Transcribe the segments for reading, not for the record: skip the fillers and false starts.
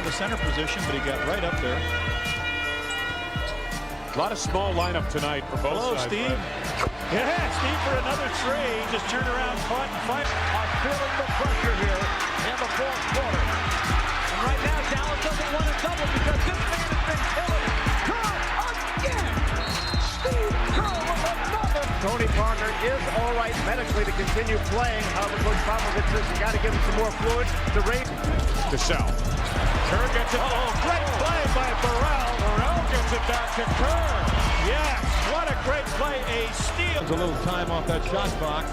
the center position, but he got right up there. A lot of small lineup tonight for both sides. Steve. Yeah, Steve for another three. Just turned around, caught, and fired. Are feeling the pressure here in the fourth quarter. And right now, Dallas doesn't want to double because this man has been killing it. Kerr again! Steve Kerr with another. Tony Parker is all right medically to continue playing. However, Coach Popovich says you got to give him some more fluid to raise. To Sal. Kerr gets it. Oh, great play by Burrell. Burrell gets it back to Kerr. Yes, what a great play. A steal. A little time off that shot clock.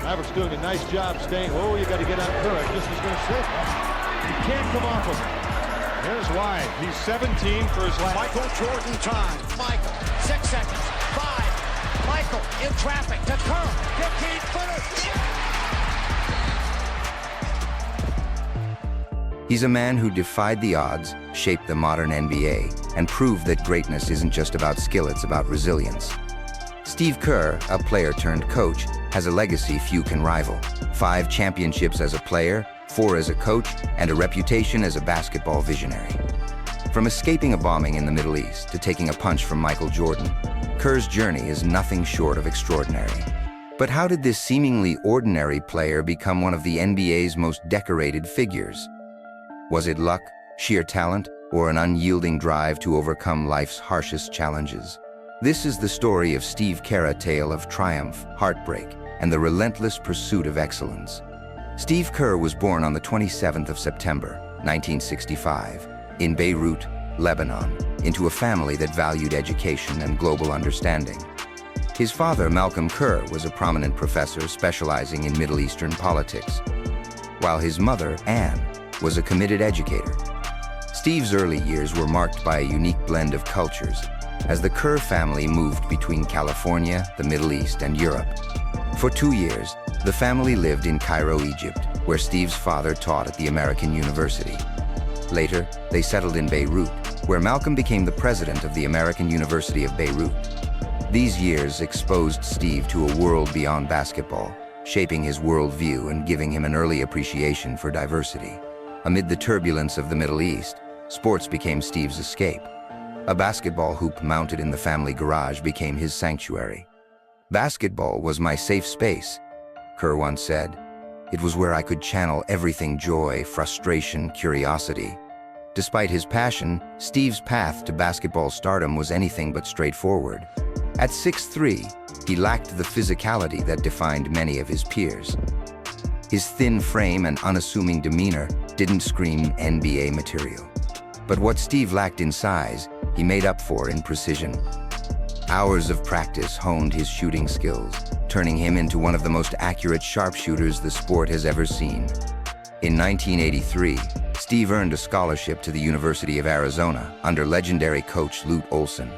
Mavericks doing a nice job staying. Oh, you got to get on Kerr. This is going to sit. You can't come off of him. Here's why. He's 17 for his last. Michael Jordan time. Michael, 6 seconds. 5. Michael in traffic to Kerr. 15-footer. He's a man who defied the odds, shaped the modern NBA, and proved that greatness isn't just about skill, it's about resilience. Steve Kerr, a player-turned-coach, has a legacy few can rival. 5 championships as a player, 4 as a coach, and a reputation as a basketball visionary. From escaping a bombing in the Middle East to taking a punch from Michael Jordan, Kerr's journey is nothing short of extraordinary. But how did this seemingly ordinary player become one of the NBA's most decorated figures? Was it luck, sheer talent, or an unyielding drive to overcome life's harshest challenges? This is the story of Steve Kerr, a tale of triumph, heartbreak, and the relentless pursuit of excellence. Steve Kerr was born on the 27th of September, 1965, in Beirut, Lebanon, into a family that valued education and global understanding. His father, Malcolm Kerr, was a prominent professor specializing in Middle Eastern politics, while his mother, Anne, was a committed educator. Steve's early years were marked by a unique blend of cultures, as the Kerr family moved between California, the Middle East, and Europe. For 2 years, the family lived in Cairo, Egypt, where Steve's father taught at the American University. Later, they settled in Beirut, where Malcolm became the president of the American University of Beirut. These years exposed Steve to a world beyond basketball, shaping his worldview and giving him an early appreciation for diversity. Amid the turbulence of the Middle East, sports became Steve's escape. A basketball hoop mounted in the family garage became his sanctuary. "Basketball was my safe space," Kerr once said. "It was where I could channel everything: joy, frustration, curiosity." Despite his passion, Steve's path to basketball stardom was anything but straightforward. At 6'3", he lacked the physicality that defined many of his peers. His thin frame and unassuming demeanor didn't scream NBA material. But what Steve lacked in size, he made up for in precision. Hours of practice honed his shooting skills, turning him into one of the most accurate sharpshooters the sport has ever seen. In 1983, Steve earned a scholarship to the University of Arizona under legendary coach Lute Olson.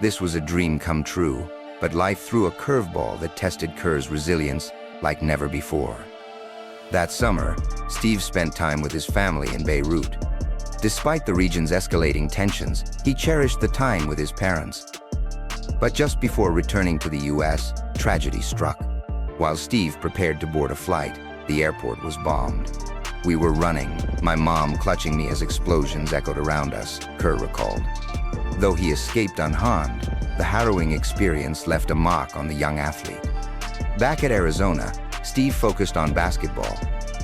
This was a dream come true, but life threw a curveball that tested Kerr's resilience like never before. That summer, Steve spent time with his family in Beirut. Despite the region's escalating tensions, he cherished the time with his parents. But just before returning to the US, tragedy struck. While Steve prepared to board a flight, the airport was bombed. "We were running, my mom clutching me as explosions echoed around us," Kerr recalled. Though he escaped unharmed, the harrowing experience left a mark on the young athlete. Back at Arizona, Steve focused on basketball,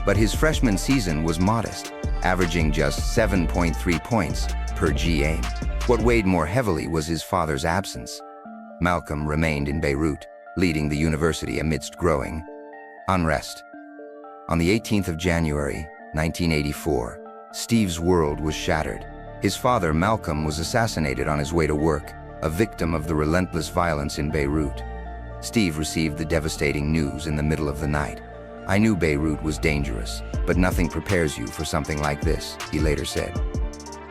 but his freshman season was modest, averaging just 7.3 points per game. What weighed more heavily was his father's absence. Malcolm remained in Beirut, leading the university amidst growing unrest. On the 18th of January, 1984, Steve's world was shattered. His father, Malcolm, was assassinated on his way to work, a victim of the relentless violence in Beirut. Steve received the devastating news in the middle of the night. "I knew Beirut was dangerous, but nothing prepares you for something like this," he later said.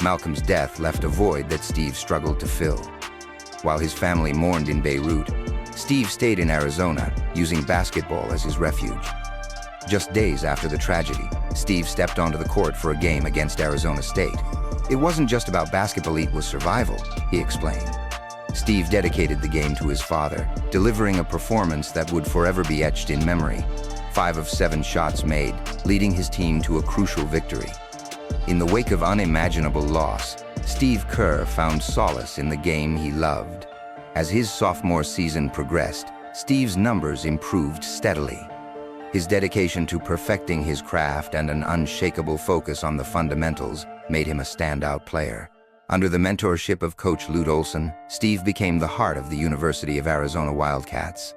Malcolm's death left a void that Steve struggled to fill. While his family mourned in Beirut, Steve stayed in Arizona, using basketball as his refuge. Just days after the tragedy, Steve stepped onto the court for a game against Arizona State. "It wasn't just about basketball, it was survival," he explained. Steve dedicated the game to his father, delivering a performance that would forever be etched in memory. 5 of 7 shots made, leading his team to a crucial victory. In the wake of unimaginable loss, Steve Kerr found solace in the game he loved. As his sophomore season progressed, Steve's numbers improved steadily. His dedication to perfecting his craft and an unshakable focus on the fundamentals made him a standout player. Under the mentorship of Coach Lute Olson, Steve became the heart of the University of Arizona Wildcats.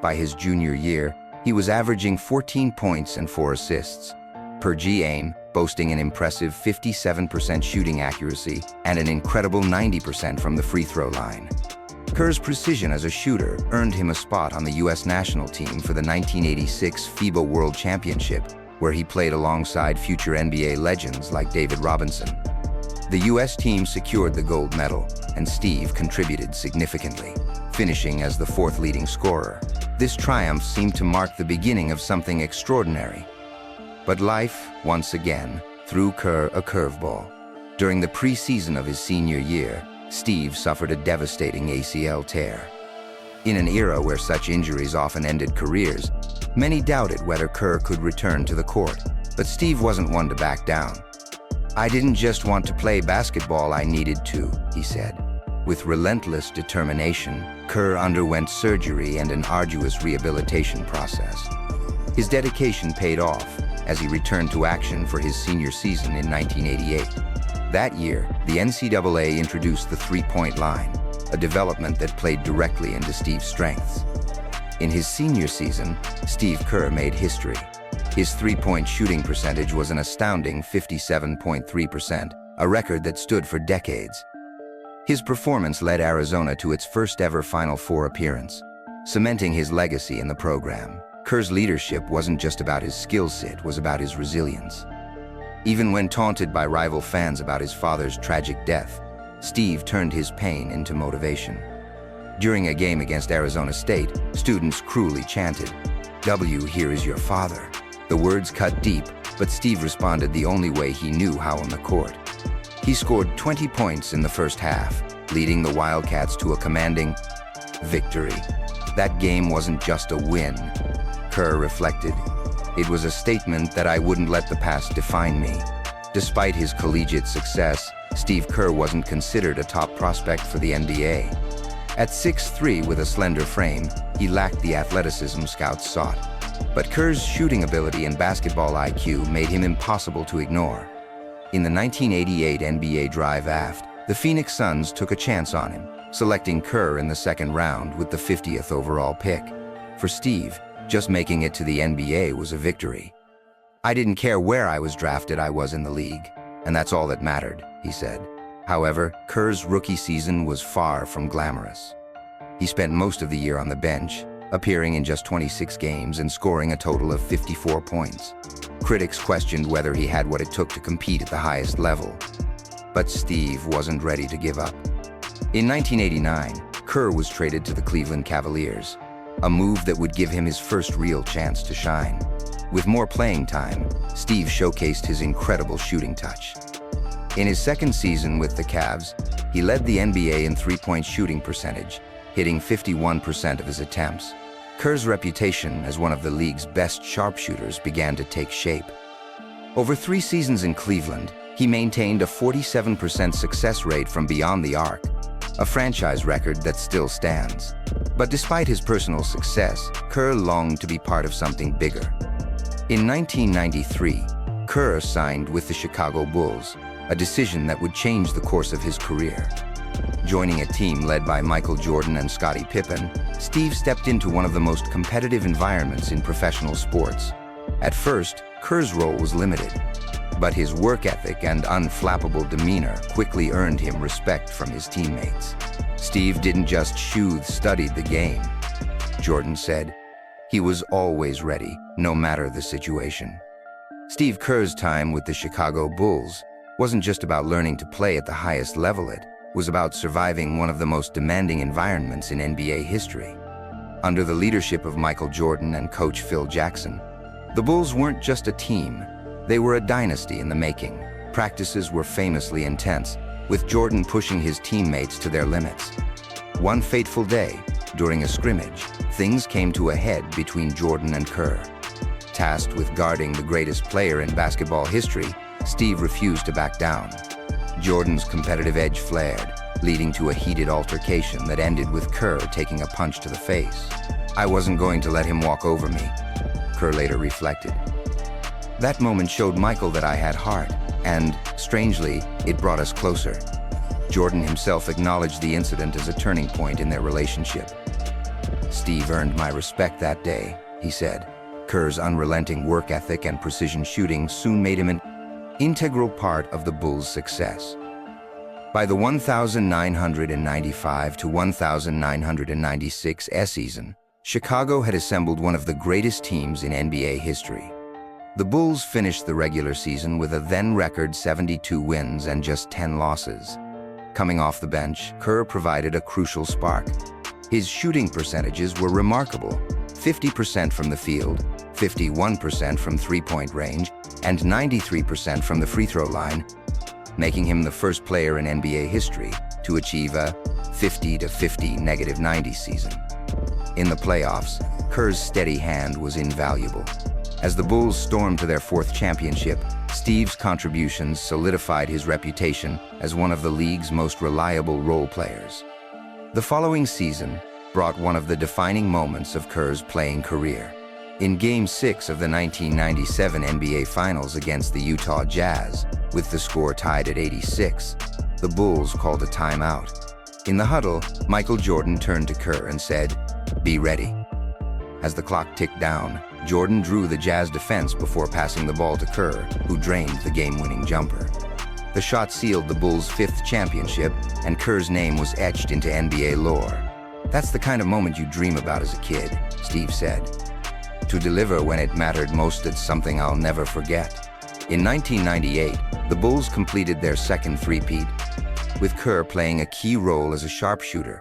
By his junior year, he was averaging 14 points and 4 assists per game, boasting an impressive 57% shooting accuracy and an incredible 90% from the free throw line. Kerr's precision as a shooter earned him a spot on the U.S. national team for the 1986 FIBA World Championship, where he played alongside future NBA legends like David Robinson. The U.S. team secured the gold medal, and Steve contributed significantly, finishing as the 4th leading scorer. This triumph seemed to mark the beginning of something extraordinary. But life, once again, threw Kerr a curveball. During the preseason of his senior year, Steve suffered a devastating ACL tear. In an era where such injuries often ended careers, many doubted whether Kerr could return to the court, but Steve wasn't one to back down. "I didn't just want to play basketball, I needed to," he said. With relentless determination, Kerr underwent surgery and an arduous rehabilitation process. His dedication paid off as he returned to action for his senior season in 1988. That year, the NCAA introduced the three-point line, a development that played directly into Steve's strengths. In his senior season, Steve Kerr made history. His three-point shooting percentage was an astounding 57.3%, a record that stood for decades. His performance led Arizona to its first-ever Final Four appearance, cementing his legacy in the program. Kerr's leadership wasn't just about his skill set, it was about his resilience. Even when taunted by rival fans about his father's tragic death, Steve turned his pain into motivation. During a game against Arizona State, students cruelly chanted, "W, here is your father." The words cut deep, but Steve responded the only way he knew how on the court. He scored 20 points in the first half, leading the Wildcats to a commanding victory. That game wasn't just a win, Kerr reflected. It was a statement that I wouldn't let the past define me. Despite his collegiate success, Steve Kerr wasn't considered a top prospect for the NBA. At 6'3" with a slender frame, he lacked the athleticism scouts sought. But Kerr's shooting ability and basketball IQ made him impossible to ignore. In the 1988 NBA Draft, the Phoenix Suns took a chance on him, selecting Kerr in the second round with the 50th overall pick. For Steve, just making it to the NBA was a victory. "I didn't care where I was drafted, I was in the league, and that's all that mattered," he said. However, Kerr's rookie season was far from glamorous. He spent most of the year on the bench, appearing in just 26 games and scoring a total of 54 points. Critics questioned whether he had what it took to compete at the highest level. But Steve wasn't ready to give up. In 1989, Kerr was traded to the Cleveland Cavaliers, a move that would give him his first real chance to shine. With more playing time, Steve showcased his incredible shooting touch. In his second season with the Cavs, he led the NBA in three-point shooting percentage, hitting 51% of his attempts. Kerr's reputation as one of the league's best sharpshooters began to take shape. Over 3 seasons in Cleveland, he maintained a 47% success rate from beyond the arc, a franchise record that still stands. But despite his personal success, Kerr longed to be part of something bigger. In 1993, Kerr signed with the Chicago Bulls, a decision that would change the course of his career. Joining a team led by Michael Jordan and Scottie Pippen, Steve stepped into one of the most competitive environments in professional sports. At first, Kerr's role was limited, but his work ethic and unflappable demeanor quickly earned him respect from his teammates. Steve didn't just studied the game. Jordan said, he was always ready, no matter the situation. Steve Kerr's time with the Chicago Bulls wasn't just about learning to play at the highest level, it was about surviving one of the most demanding environments in NBA history. Under the leadership of Michael Jordan and coach Phil Jackson, the Bulls weren't just a team, they were a dynasty in the making. Practices were famously intense, with Jordan pushing his teammates to their limits. One fateful day, during a scrimmage, things came to a head between Jordan and Kerr. Tasked with guarding the greatest player in basketball history, Steve refused to back down. Jordan's competitive edge flared, leading to a heated altercation that ended with Kerr taking a punch to the face. "I wasn't going to let him walk over me," Kerr later reflected. That moment showed Michael that I had heart, and, strangely, it brought us closer. Jordan himself acknowledged the incident as a turning point in their relationship. "Steve earned my respect that day," he said. Kerr's unrelenting work ethic and precision shooting soon made him an integral part of the Bulls' success. By the 1995 to 1996 season, Chicago had assembled one of the greatest teams in NBA history. The Bulls finished the regular season with a then-record 72 wins and just 10 losses. Coming off the bench, Kerr provided a crucial spark. His shooting percentages were remarkable: 50% from the field, 51% from three-point range, and 93% from the free throw line, making him the first player in NBA history to achieve a 50-50 -90 season. In the playoffs, Kerr's steady hand was invaluable. As the Bulls stormed to their fourth championship, Steve's contributions solidified his reputation as one of the league's most reliable role players. The following season brought one of the defining moments of Kerr's playing career. In Game 6 of the 1997 NBA Finals against the Utah Jazz, with the score tied at 86, the Bulls called a timeout. In the huddle, Michael Jordan turned to Kerr and said, "Be ready." As the clock ticked down, Jordan drew the Jazz defense before passing the ball to Kerr, who drained the game-winning jumper. The shot sealed the Bulls' fifth championship, and Kerr's name was etched into NBA lore. "That's the kind of moment you dream about as a kid," Steve said. "To deliver when it mattered most is something I'll never forget." In 1998, the Bulls completed their second three-peat, with Kerr playing a key role as a sharpshooter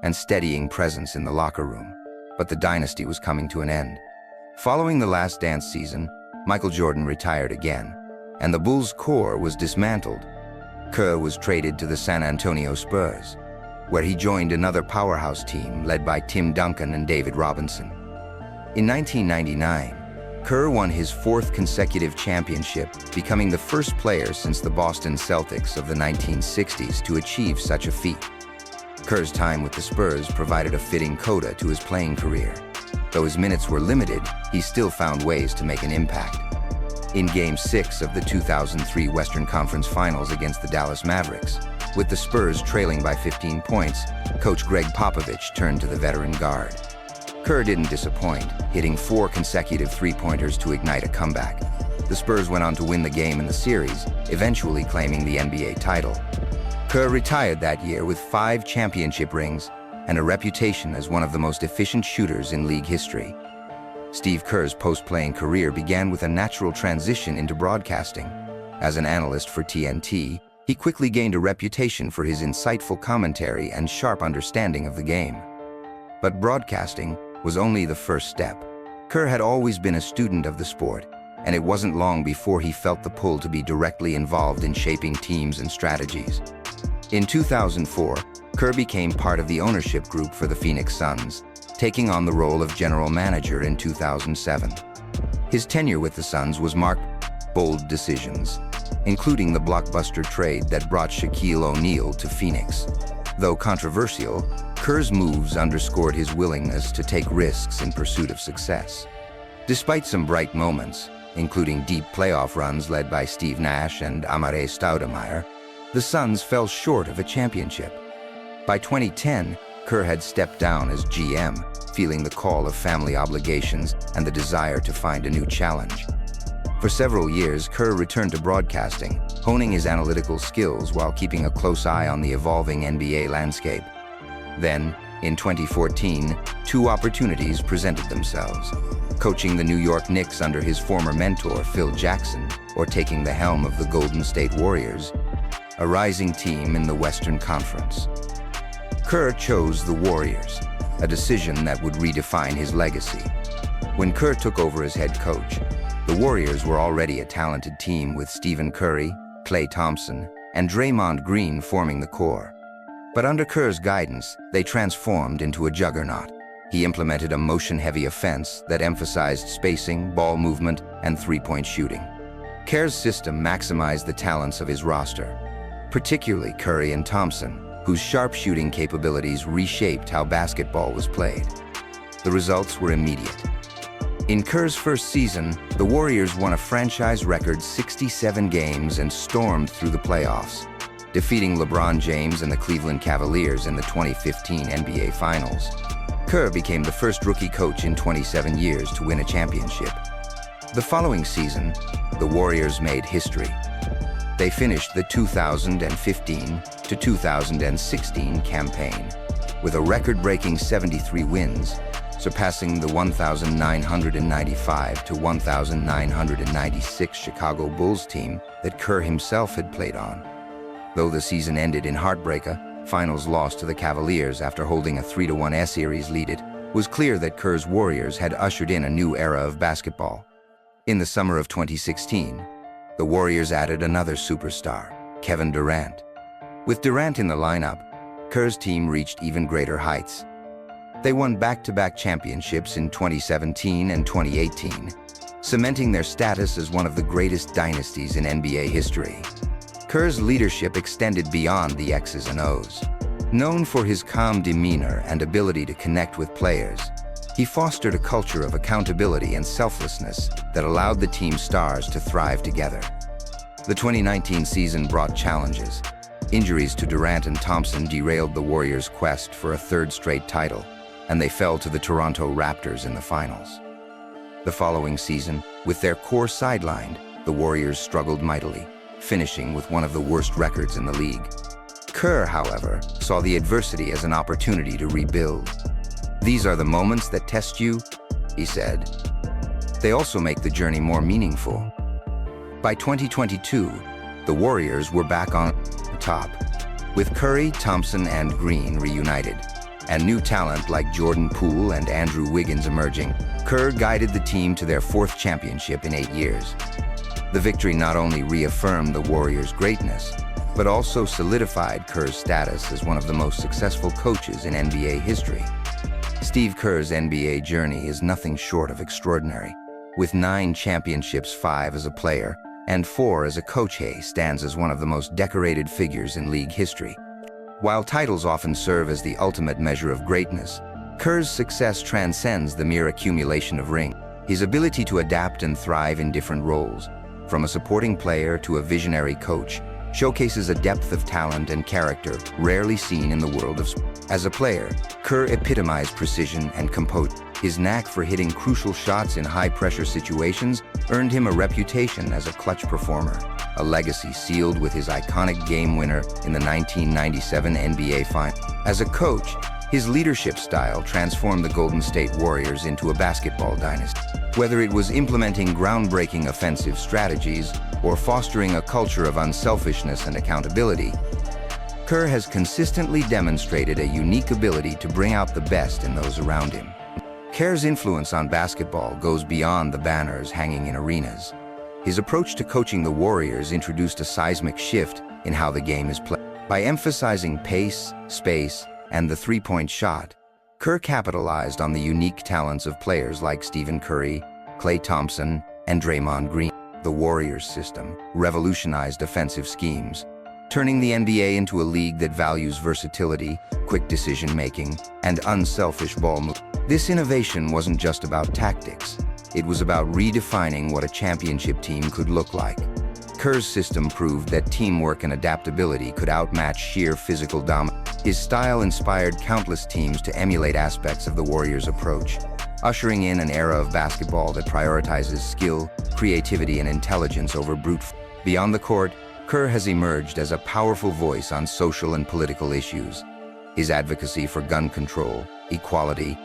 and steadying presence in the locker room. But the dynasty was coming to an end. Following the Last Dance season, Michael Jordan retired again, and the Bulls' core was dismantled. Kerr was traded to the San Antonio Spurs, where he joined another powerhouse team led by Tim Duncan and David Robinson. In 1999, Kerr won his fourth consecutive championship, becoming the first player since the Boston Celtics of the 1960s to achieve such a feat. Kerr's time with the Spurs provided a fitting coda to his playing career. Though his minutes were limited, he still found ways to make an impact. In Game 6 of the 2003 Western Conference Finals against the Dallas Mavericks, with the Spurs trailing by 15 points, coach Greg Popovich turned to the veteran guard. Kerr didn't disappoint, hitting 4 consecutive three-pointers to ignite a comeback. The Spurs went on to win the game in the series, eventually claiming the NBA title. Kerr retired that year with 5 championship rings and a reputation as one of the most efficient shooters in league history. Steve Kerr's post-playing career began with a natural transition into broadcasting. As an analyst for TNT, he quickly gained a reputation for his insightful commentary and sharp understanding of the game. But broadcasting was only the first step. Kerr had always been a student of the sport, and it wasn't long before he felt the pull to be directly involved in shaping teams and strategies. In 2004, Kerr became part of the ownership group for the Phoenix Suns, taking on the role of general manager in 2007. His tenure with the Suns was marked by bold decisions, including the blockbuster trade that brought Shaquille O'Neal to Phoenix. Though controversial, Kerr's moves underscored his willingness to take risks in pursuit of success. Despite some bright moments, including deep playoff runs led by Steve Nash and Amare Stoudemire, the Suns fell short of a championship. By 2010, Kerr had stepped down as GM, feeling the call of family obligations and the desire to find a new challenge. For several years, Kerr returned to broadcasting, honing his analytical skills while keeping a close eye on the evolving NBA landscape. Then, in 2014, 2 opportunities presented themselves: coaching the New York Knicks under his former mentor, Phil Jackson, or taking the helm of the Golden State Warriors, a rising team in the Western Conference. Kerr chose the Warriors, a decision that would redefine his legacy. When Kerr took over as head coach, the Warriors were already a talented team with Stephen Curry, Klay Thompson, and Draymond Green forming the core. But under Kerr's guidance, they transformed into a juggernaut. He implemented a motion-heavy offense that emphasized spacing, ball movement, and three-point shooting. Kerr's system maximized the talents of his roster, particularly Curry and Thompson, whose sharpshooting capabilities reshaped how basketball was played. The results were immediate. In Kerr's first season, the Warriors won a franchise record 67 games and stormed through the playoffs, defeating LeBron James and the Cleveland Cavaliers in the 2015 NBA Finals. Kerr became the first rookie coach in 27 years to win a championship. The following season, the Warriors made history. They finished the 2015 to 2016 campaign with a record-breaking 73 wins, surpassing the 1,995 to 1,996 Chicago Bulls team that Kerr himself had played on. Though the season ended in heartbreaker, finals loss to the Cavaliers after holding a 3-1 series lead, it was clear that Kerr's Warriors had ushered in a new era of basketball. In the summer of 2016, the Warriors added another superstar, Kevin Durant. With Durant in the lineup, Kerr's team reached even greater heights. They won back-to-back championships in 2017 and 2018, cementing their status as one of the greatest dynasties in NBA history. Kerr's leadership extended beyond the X's and O's. Known for his calm demeanor and ability to connect with players, he fostered a culture of accountability and selflessness that allowed the team's stars to thrive together. The 2019 season brought challenges. Injuries to Durant and Thompson derailed the Warriors' quest for a third straight title, and they fell to the Toronto Raptors in the finals. The following season, with their core sidelined, the Warriors struggled mightily, finishing with one of the worst records in the league. Kerr, however, saw the adversity as an opportunity to rebuild. "These are the moments that test you," he said. "They also make the journey more meaningful." By 2022, the Warriors were back on top, with Curry, Thompson, and Green reunited, and new talent like Jordan Poole and Andrew Wiggins emerging. Kerr guided the team to their fourth championship in 8 years. The victory not only reaffirmed the Warriors' greatness, but also solidified Kerr's status as one of the most successful coaches in NBA history. Steve Kerr's NBA journey is nothing short of extraordinary. With 9 championships, 5 as a player, and 4 as a coach, he stands as one of the most decorated figures in league history. While titles often serve as the ultimate measure of greatness, Kerr's success transcends the mere accumulation of rings. His ability to adapt and thrive in different roles, from a supporting player to a visionary coach, showcases a depth of talent and character rarely seen in the world of sports. As a player, Kerr epitomized precision and composure. His knack for hitting crucial shots in high-pressure situations earned him a reputation as a clutch performer, a legacy sealed with his iconic game winner in the 1997 NBA Finals. As a coach, his leadership style transformed the Golden State Warriors into a basketball dynasty. Whether it was implementing groundbreaking offensive strategies or fostering a culture of unselfishness and accountability, Kerr has consistently demonstrated a unique ability to bring out the best in those around him. Kerr's influence on basketball goes beyond the banners hanging in arenas. His approach to coaching the Warriors introduced a seismic shift in how the game is played. By emphasizing pace, space, and the three-point shot, Kerr capitalized on the unique talents of players like Stephen Curry, Klay Thompson, and Draymond Green. The Warriors system revolutionized offensive schemes, turning the NBA into a league that values versatility, quick decision-making, and unselfish ball movement. This innovation wasn't just about tactics. It was about redefining what a championship team could look like. Kerr's system proved that teamwork and adaptability could outmatch sheer physical dominance. His style inspired countless teams to emulate aspects of the Warriors' approach, ushering in an era of basketball that prioritizes skill, creativity, and intelligence over brute force. Beyond the court, Kerr has emerged as a powerful voice on social and political issues. His advocacy for gun control, equality,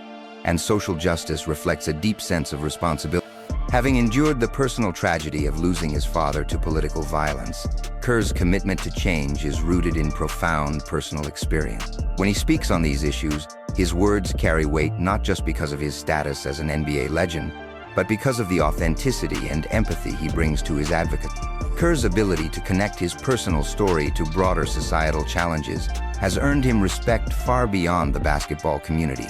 and social justice reflects a deep sense of responsibility. Having endured the personal tragedy of losing his father to political violence, Kerr's commitment to change is rooted in profound personal experience. When he speaks on these issues, his words carry weight not just because of his status as an NBA legend, but because of the authenticity and empathy he brings to his advocacy. Kerr's ability to connect his personal story to broader societal challenges has earned him respect far beyond the basketball community.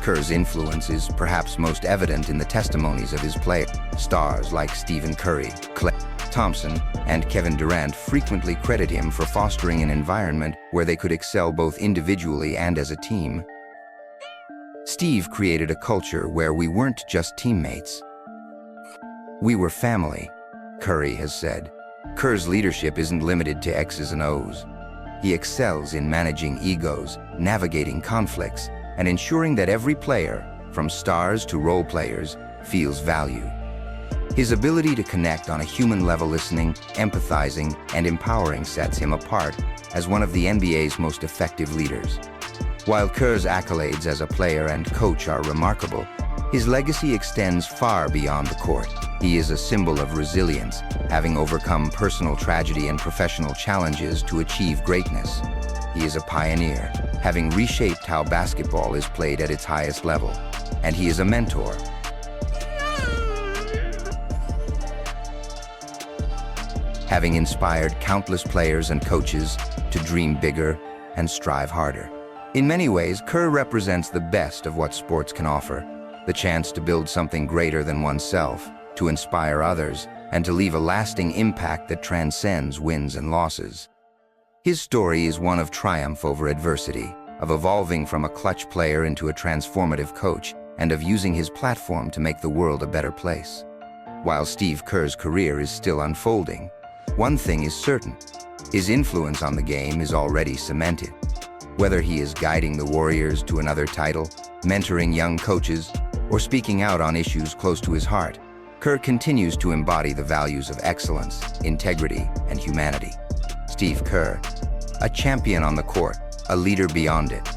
Kerr's influence is perhaps most evident in the testimonies of his players. Stars like Stephen Curry, Klay Thompson, and Kevin Durant frequently credit him for fostering an environment where they could excel both individually and as a team. Steve created a culture where we weren't just teammates. We were family, Curry has said. Kerr's leadership isn't limited to X's and O's. He excels in managing egos, navigating conflicts, and ensuring that every player, from stars to role players, feels valued. His ability to connect on a human level, listening, empathizing, and empowering, sets him apart as one of the NBA's most effective leaders. While Kerr's accolades as a player and coach are remarkable, his legacy extends far beyond the court. He is a symbol of resilience, having overcome personal tragedy and professional challenges to achieve greatness. He is a pioneer, having reshaped how basketball is played at its highest level. And he is a mentor, having inspired countless players and coaches to dream bigger and strive harder. In many ways, Kerr represents the best of what sports can offer: the chance to build something greater than oneself, to inspire others, and to leave a lasting impact that transcends wins and losses. His story is one of triumph over adversity, of evolving from a clutch player into a transformative coach, and of using his platform to make the world a better place. While Steve Kerr's career is still unfolding, one thing is certain: his influence on the game is already cemented. Whether he is guiding the Warriors to another title, mentoring young coaches, or speaking out on issues close to his heart, Kerr continues to embody the values of excellence, integrity, and humanity. Steve Kerr, a champion on the court, a leader beyond it,